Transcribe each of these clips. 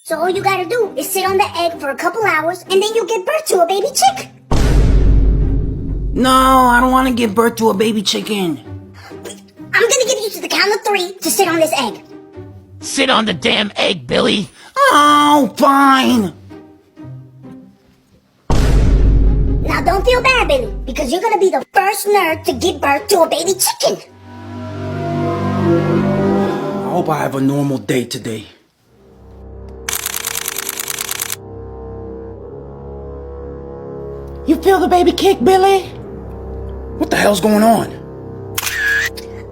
So all you gotta do is sit on the egg for a couple hours, and then you'll give birth to a baby chick. No, I don't want to give birth to a baby chicken. I'm gonna give you to the count of 3 to sit on this egg. Sit on the damn egg, Billy. Oh, fine. Now don't feel bad, Billy, because you're gonna be the first nerd to give birth to a baby chicken. I hope I have a normal day today. You feel the baby kick, Billy? What the hell's going on?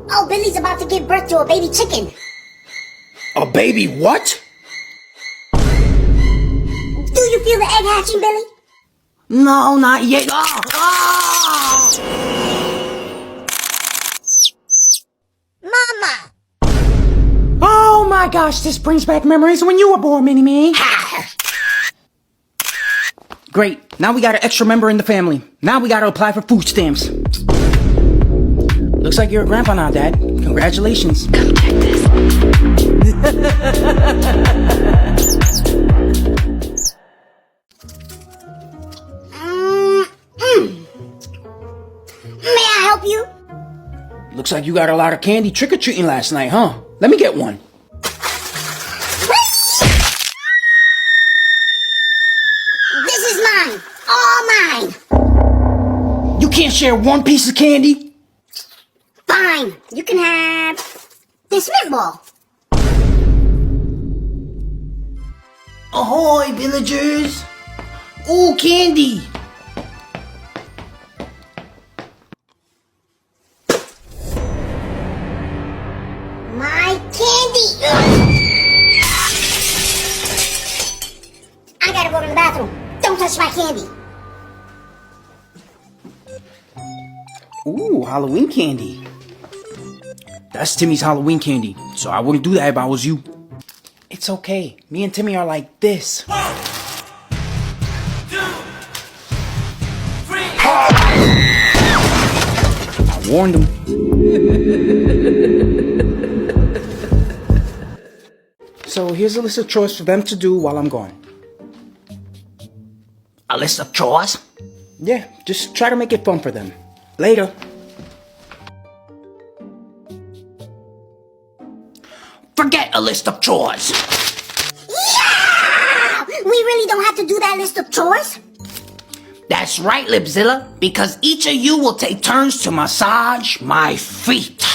Oh, Billy's about to give birth to a baby chicken. A baby what? Do you feel the egg hatching, Billy? No, not yet. Oh! Mama! Oh my gosh, this brings back memories when you were born, Mini-Me. Great, now we got an extra member in the family. Now we gotta apply for food stamps. Looks like you're a grandpa now, Dad. Congratulations. Come check this. May I help you? Looks like you got a lot of candy trick-or-treating last night, huh? Let me get one. This is mine. All mine. You can't share one piece of candy? Fine. You can have this mint ball. Ahoy, villagers! Ooh, candy! My candy. I gotta go to the bathroom. Don't touch my candy. Ooh, Halloween candy. That's Timmy's Halloween candy, so I wouldn't do that if I was you. It's okay. Me and Timmy are like this. 1, 2, 3. I warned him. So here's a list of chores for them to do while I'm gone. A list of chores? Yeah, just try to make it fun for them. Later. Forget a list of chores. Yeah! We really don't have to do that list of chores? That's right, Lipzilla, because each of you will take turns to massage my feet.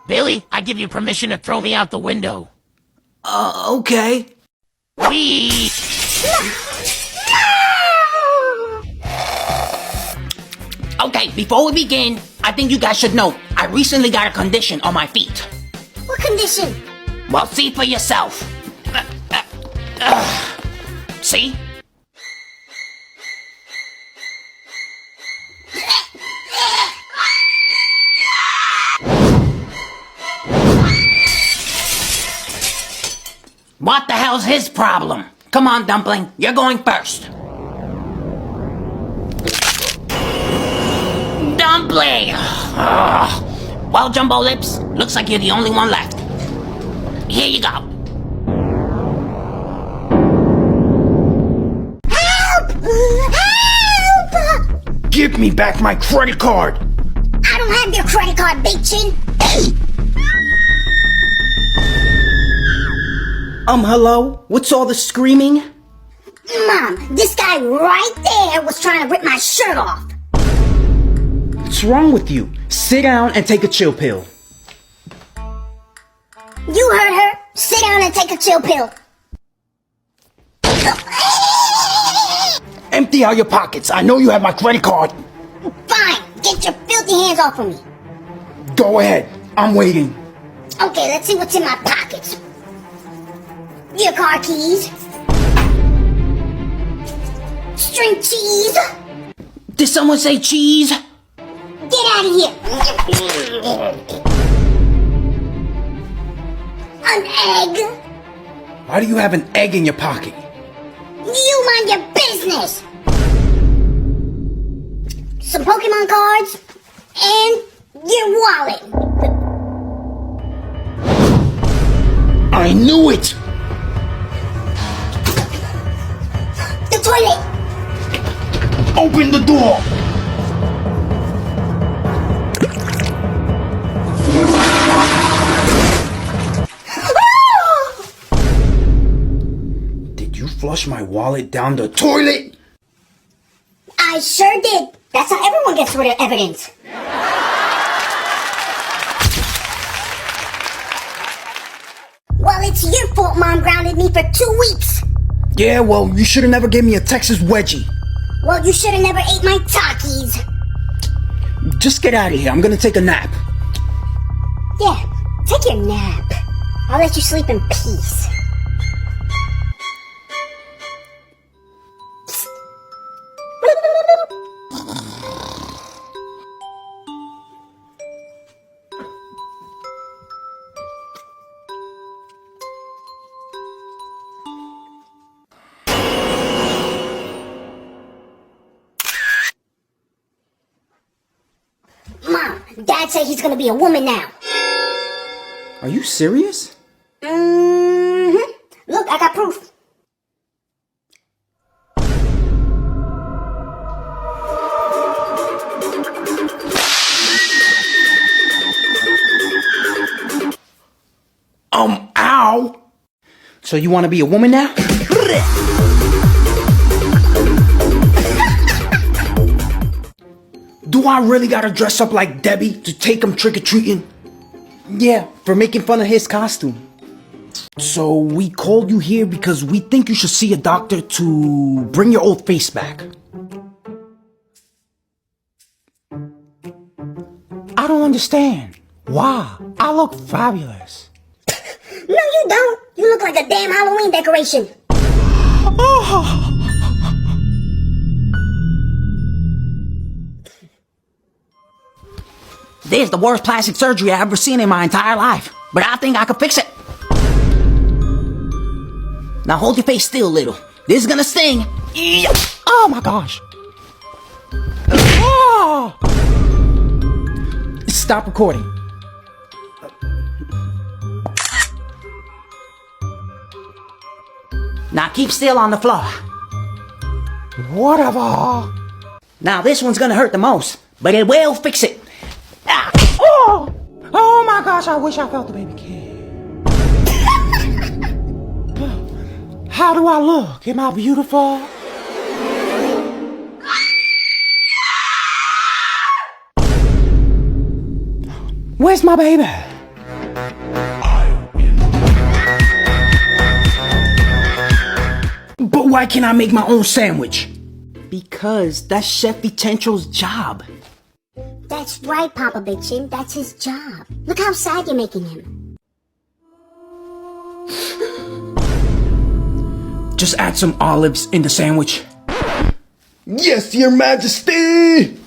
Billy, I give you permission to throw me out the window. Okay. Whee! Okay, before we begin, I think you guys should know, I recently got a condition on my feet. What condition? Well, see for yourself. See? What the hell's his problem? Come on, Dumpling, you're going first. Dumpling! Ugh. Well, Jumbo Lips, looks like you're the only one left. Here you go. Help! Help! Give me back my credit card! I don't have your credit card, Big Chin. Hello? What's all the screaming? Mom, this guy right there was trying to rip my shirt off. What's wrong with you? Sit down and take a chill pill. You heard her. Sit down and take a chill pill. Empty out your pockets. I know you have my credit card. Fine. Get your filthy hands off of me. Go ahead. I'm waiting. Okay, let's see what's in my pockets. Your car keys. String cheese. Did someone say cheese? Get out of here. An egg. Why do you have an egg in your pocket? You mind your business. Some Pokemon cards and your wallet. I knew it! The toilet! Open the door! Did you flush my wallet down the toilet? I sure did. That's how everyone gets rid of evidence. Well, it's your fault Mom grounded me for 2 weeks. Yeah, well, you should've never gave me a Texas wedgie. Well, you should have never ate my Takis. Just get out of here. I'm gonna take a nap. Yeah, take your nap. I'll let you sleep in peace. Mom, Dad said he's gonna be a woman now. Are you serious? Mm-hmm. Look, I got proof. Ow! So you wanna be a woman now? Do I really gotta dress up like Debbie to take him trick-or-treating? Yeah, for making fun of his costume. So we called you here because we think you should see a doctor to bring your old face back. I don't understand. Why? I look fabulous. No, you don't. You look like a damn Halloween decoration. This is the worst plastic surgery I've ever seen in my entire life, but I think I could fix it. Now hold your face still, little. This is gonna sting. Yeah. Oh my gosh. Oh! Stop recording. Now keep still on the floor. Whatever. Now this one's gonna hurt the most, but it will fix it. Ah. Oh! Oh my gosh, I wish I felt the baby kid. How do I look? Am I beautiful? Where's my baby? But why can't I make my own sandwich? Because that's Chef Vicentro's job. That's right, Papa Bitchin. That's his job. Look how sad you're making him. Just add some olives in the sandwich. Yes, Your Majesty!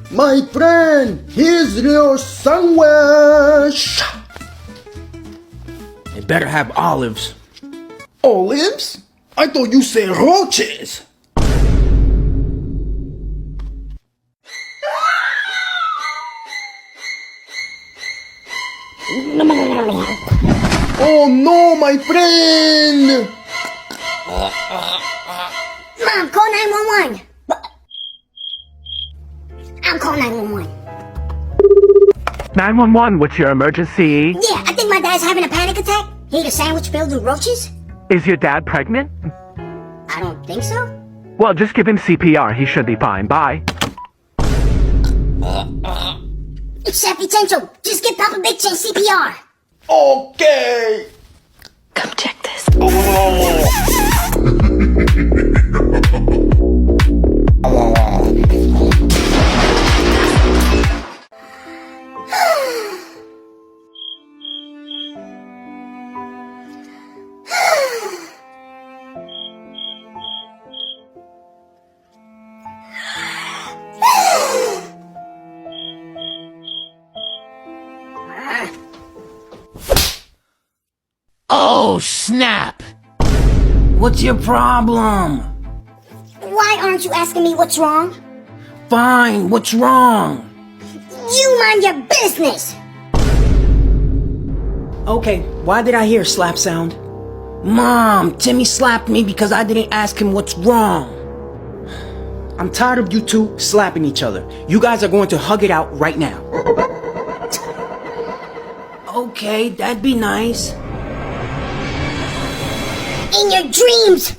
My friend, here's your sandwich! It better have olives. Olives? I thought you said roaches! Oh no, my friend! Mom, call 911. I'm calling 911. 911, what's your emergency? Yeah, I think my dad's having a panic attack. He ate a sandwich filled with roaches? Is your dad pregnant? I don't think so. Well, just give him CPR. He should be fine. Bye. It's Chef Vicentro. Just give Papa Bitchin CPR. Okay! Come check this. Oh, snap! What's your problem? Why aren't you asking me what's wrong? Fine, what's wrong? You mind your business. Okay, why did I hear a slap sound? Mom, Timmy slapped me because I didn't ask him what's wrong. I'm tired of you two slapping each other. You guys are going to hug it out right now. Okay, that'd be nice. In your dreams!